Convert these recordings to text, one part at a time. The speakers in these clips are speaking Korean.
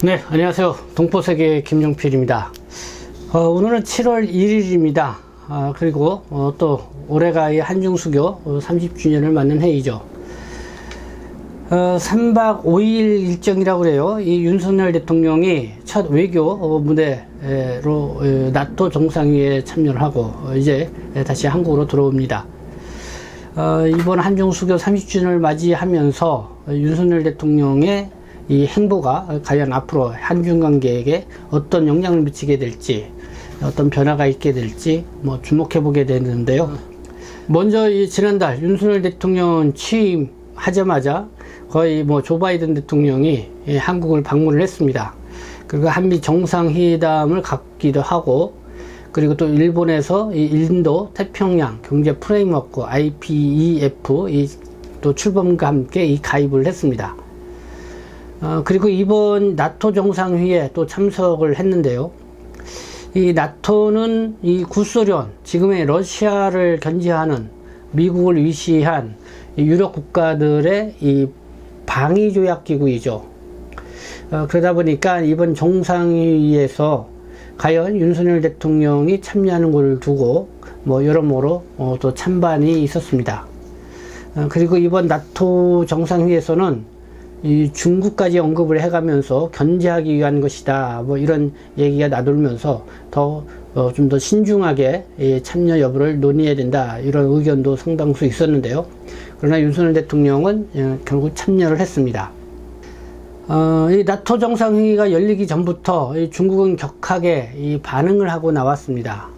네, 안녕하세요. 동포세계 김용필입니다. 오늘은 7월 1일입니다. 그리고 또 올해가 이 한중수교 30주년을 맞는 해이죠. 3박 5일 일정이라고 그래요. 이 윤석열 대통령이 첫 외교 무대로 나토 정상회의에 참여를 하고 이제 다시 한국으로 들어옵니다. 이번 한중수교 30주년을 맞이하면서 윤석열 대통령의 이 행보가 과연 앞으로 한중 관계에게 어떤 영향을 미치게 될지, 어떤 변화가 있게 될지 주목해 보게 되는데요. 먼저 이 지난달 윤석열 대통령 취임하자마자 거의 조 바이든 대통령이 한국을 방문을 했습니다. 그리고 한미 정상회담을 갖기도 하고, 그리고 또 일본에서 이 인도 태평양 경제 프레임워크 IPEF 또 출범과 함께 이 가입을 했습니다. 그리고 이번 나토 정상회의에 또 참석을 했는데요. 이 나토는 이 구소련, 지금의 러시아를 견제하는 미국을 위시한 유럽 국가들의 이 방위조약기구이죠. 그러다 보니까 이번 정상회의에서 과연 윤석열 대통령이 참여하는 것을 두고 여러모로 또 찬반이 있었습니다. 그리고 이번 나토 정상회의에서는 이 중국까지 언급을 해가면서 견제하기 위한 것이다, 이런 얘기가 나돌면서 좀 더 신중하게 참여 여부를 논의해야 된다, 이런 의견도 상당수 있었는데요. 그러나 윤석열 대통령은 결국 참여를 했습니다. 이 나토 정상회의가 열리기 전부터 중국은 격하게 이 반응을 하고 나왔습니다.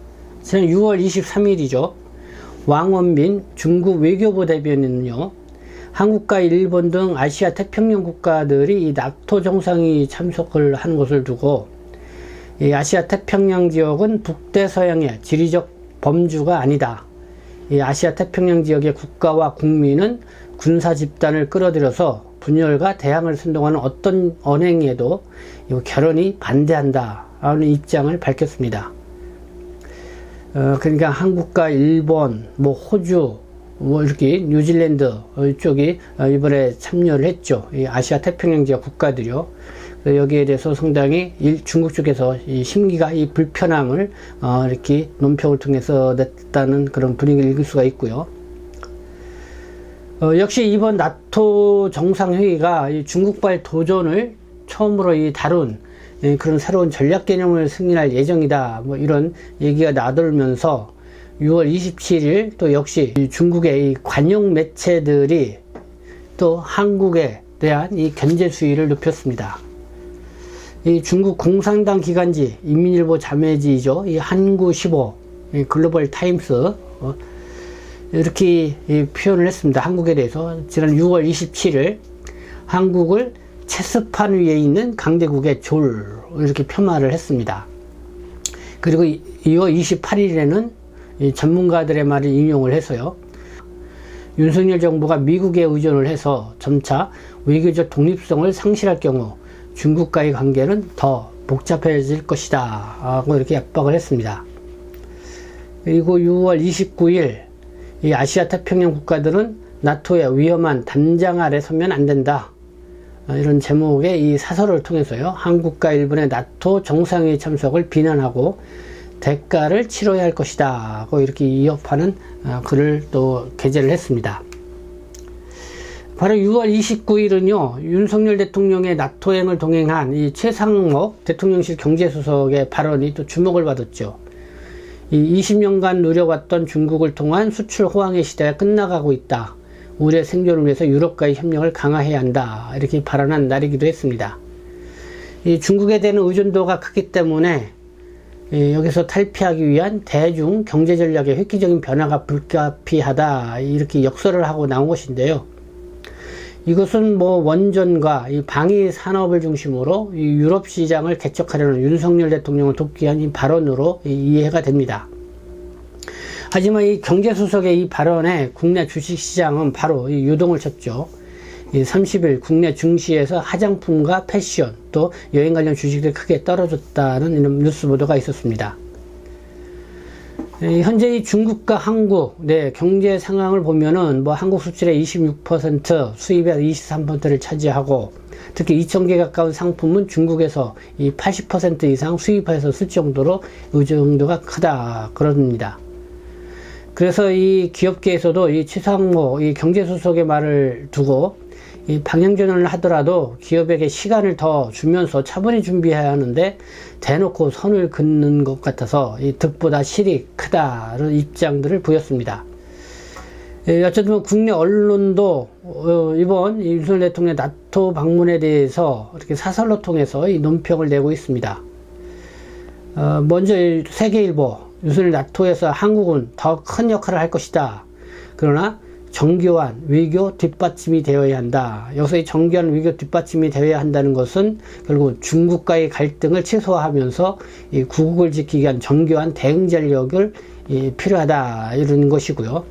지난 6월 23일이죠. 왕원민 중국 외교부 대변인은요, 한국과 일본 등 아시아 태평양 국가들이 이 나토 정상회의 참석을 한 것을 두고 이 아시아 태평양 지역은 북대서양의 지리적 범주가 아니다. 이 아시아 태평양 지역의 국가와 국민은 군사 집단을 끌어들여서 분열과 대항을 선동하는 어떤 언행에도 결연히 반대한다 라는 입장을 밝혔습니다. 그러니까 한국과 일본, 호주, 이렇게 뉴질랜드 쪽이 이번에 참여를 했죠. 이 아시아 태평양 지역 국가들이요. 여기에 대해서 상당히 중국 쪽에서 이 심기가 이 불편함을 이렇게 논평을 통해서 냈다는 그런 분위기를 읽을 수가 있고요. 역시 이번 나토 정상회의가 이 중국발 도전을 처음으로 다룬 그런 새로운 전략 개념을 승인할 예정이다, 이런 얘기가 나돌면서 6월 27일 또 역시 중국의 이 관영 매체들이 또 한국에 대한 이 견제 수위를 높였습니다. 이 중국 공산당 기관지 인민일보 자매지이죠. 이 한구15, 이 글로벌 타임스 이렇게 표현을 했습니다. 한국에 대해서 지난 6월 27일 한국을 체스판 위에 있는 강대국의 졸, 이렇게 폄하를 했습니다. 그리고 2월 28일에는 이 전문가들의 말을 인용을 해서요, 윤석열 정부가 미국에 의존을 해서 점차 외교적 독립성을 상실할 경우 중국과의 관계는 더 복잡해질 것이다 하고 이렇게 압박을 했습니다. 그리고 6월 29일 이 아시아 태평양 국가들은 나토의 위험한 단장 아래 서면 안 된다, 이런 제목의 이 사설을 통해서요, 한국과 일본의 나토 정상회의 참석을 비난하고 대가를 치러야 할 것이다 하고 이렇게 위협하는 글을 또 게재를 했습니다. 바로 6월 29일은요, 윤석열 대통령의 나토행을 동행한 이 최상목 대통령실 경제수석의 발언이 또 주목을 받았죠. 이 20년간 누려왔던 중국을 통한 수출 호황의 시대가 끝나가고 있다. 우리의 생존을 위해서 유럽과의 협력을 강화해야 한다, 이렇게 발언한 날이기도 했습니다. 이 중국에 대한 의존도가 크기 때문에 여기서 탈피하기 위한 대중 경제 전략의 획기적인 변화가 불가피하다, 이렇게 역설을 하고 나온 것인데요. 이것은 원전과 이 방위 산업을 중심으로 이 유럽 시장을 개척하려는 윤석열 대통령을 돕기 위한 이 발언으로 이해가 됩니다. 하지만 이 경제수석의 이 발언에 국내 주식시장은 바로 이 유동을 쳤죠. 30일 국내 증시에서 화장품과 패션 또 여행 관련 주식들이 크게 떨어졌다는 이런 뉴스 보도가 있었습니다. 현재 이 중국과 한국, 경제 상황을 보면은 뭐 한국 수출의 26%, 수입의 23%를 차지하고, 특히 2,000개 가까운 상품은 중국에서 이 80% 이상 수입해서 쓸 정도로 의존도가 크다, 그럽니다. 그래서 이 기업계에서도 이 최상모, 이 경제수석의 말을 두고 이 방향전환을 하더라도 기업에게 시간을 더 주면서 차분히 준비해야 하는데 대놓고 선을 긋는 것 같아서 이 득보다 실이 크다는 입장들을 보였습니다. 어쨌든 국내 언론도 이번 윤석열 대통령의 나토 방문에 대해서 이렇게 사설로 통해서 이 논평을 내고 있습니다. 먼저 세계일보, 윤석열 나토에서 한국은 더 큰 역할을 할 것이다. 그러나 정교한 외교 뒷받침이 되어야 한다. 여기서 이 정교한 외교 뒷받침이 되어야 한다는 것은 결국 중국과의 갈등을 최소화하면서 이 구국을 지키기 위한 정교한 대응 전략을 필요하다, 이런 것이고요.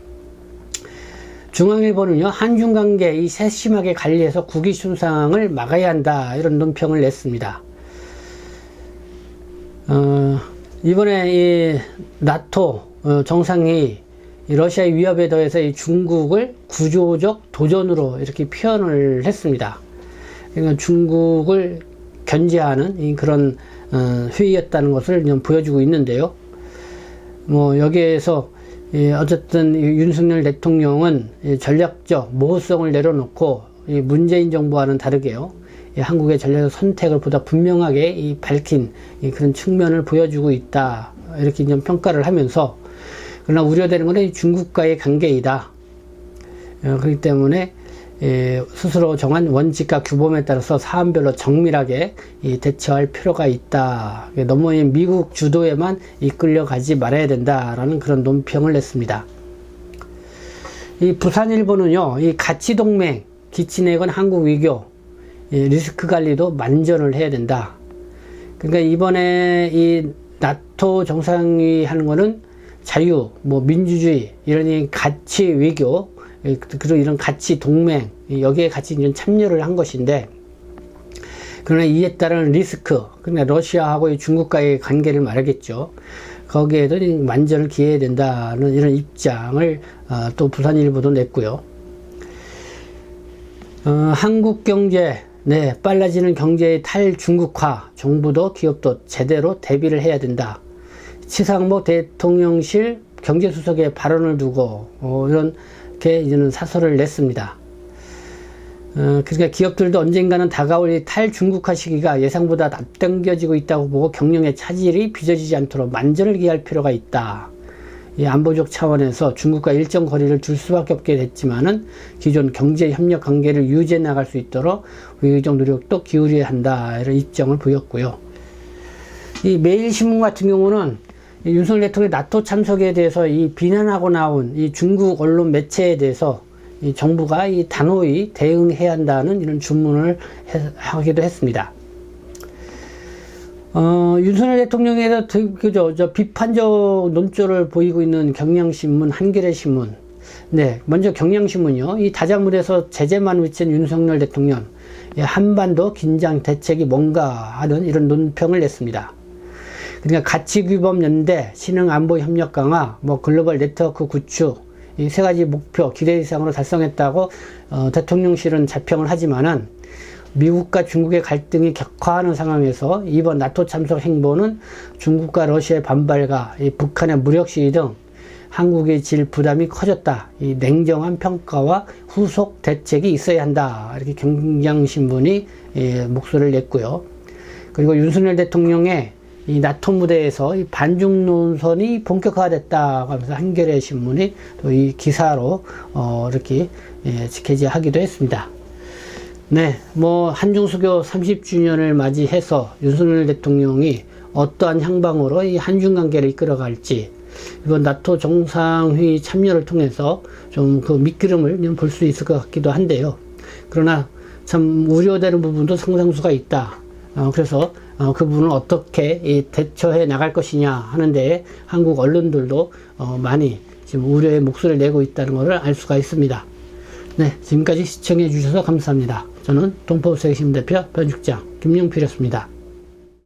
중앙일보는요, 한중 관계 이 세심하게 관리해서 국위 손상을 막아야 한다, 이런 논평을 냈습니다. 이번에 이 나토 정상회의, 러시아의 위협에 더해서 이 중국을 구조적 도전으로 이렇게 표현을 했습니다. 그러니까 중국을 견제하는 그런 회의였다는 것을 보여주고 있는데요. 뭐 여기에서 어쨌든 윤석열 대통령은 전략적 모호성을 내려놓고 문재인 정부와는 다르게요, 한국의 전략적 선택을 보다 분명하게 밝힌 그런 측면을 보여주고 있다, 이렇게 좀 평가를 하면서, 그러나 우려되는 것은 중국과의 관계이다. 그렇기 때문에 스스로 정한 원칙과 규범에 따라서 사안별로 정밀하게 대처할 필요가 있다. 너무 미국 주도에만 이끌려가지 말아야 된다라는 그런 논평을 냈습니다. 이 부산일보는요, 이 가치동맹, 기치내건 한국 외교, 리스크 관리도 만전을 해야 된다. 그러니까 이번에 이 나토 정상회의 하는 거는 자유, 뭐 민주주의, 이런 가치 외교, 그리고 이런 가치 동맹, 여기에 같이 참여를 한 것인데, 그러나 이에 따른 리스크, 그러니까 러시아하고 중국과의 관계를 말하겠죠. 거기에도 만전을 기해야 된다는 이런 입장을 또 부산일보도 냈고요. 한국 경제, 빨라지는 경제의 탈중국화, 정부도 기업도 제대로 대비를 해야 된다. 최상모 대통령실 경제수석의 발언을 두고 이렇게 이제는 사설을 냈습니다. 그러니까 기업들도 언젠가는 다가올 이 탈중국화 시기가 예상보다 앞당겨지고 있다고 보고 경영의 차질이 빚어지지 않도록 만전을 기할 필요가 있다. 이 안보적 차원에서 중국과 일정 거리를 둘 수밖에 없게 됐지만은 기존 경제 협력 관계를 유지해 나갈 수 있도록 외교적 노력도 기울여야 한다, 이런 입장을 보였고요. 이 매일신문 같은 경우는 윤석열 대통령의 나토 참석에 대해서 비난하고 나온 이 중국 언론 매체에 대해서 이 정부가 단호히 대응해야 한다는 이런 주문을 하기도 했습니다. 윤석열 대통령에 대해서 비판적 논조를 보이고 있는 경향신문, 한겨레신문. 먼저 경향신문이요. 이 다자물에서 제재만 외친 윤석열 대통령, 한반도 긴장 대책이 뭔가 하는 이런 논평을 냈습니다. 그러니까 가치규범 연대, 신흥 안보 협력 강화, 뭐 글로벌 네트워크 구축, 이 세 가지 목표 기대 이상으로 달성했다고 대통령실은 자평을 하지만은 미국과 중국의 갈등이 격화하는 상황에서 이번 나토 참석 행보는 중국과 러시아의 반발과 이 북한의 무력 시위 등 한국의 질 부담이 커졌다. 이 냉정한 평가와 후속 대책이 있어야 한다. 이렇게 경향신문이 목소리를 냈고요. 그리고 윤석열 대통령의 이 나토 무대에서 이 반중 논선이 본격화됐다고 하면서 한겨레 신문이 또 이 기사로 이렇게 게재하기도 했습니다. 뭐 한중수교 30주년을 맞이해서 윤석열 대통령이 어떠한 향방으로 이 한중 관계를 이끌어갈지, 이번 나토 정상회의 참여를 통해서 좀 그 밑기름을 볼 수 있을 것 같기도 한데요. 그러나 참 우려되는 부분도 상당수가 있다. 그래서 그 부분을 어떻게 대처해 나갈 것이냐 하는데 한국 언론들도 많이 지금 우려의 목소리를 내고 있다는 것을 알 수가 있습니다. 지금까지 시청해 주셔서 감사합니다. 저는 동포세계신문 대표 변육장 김용필이었습니다.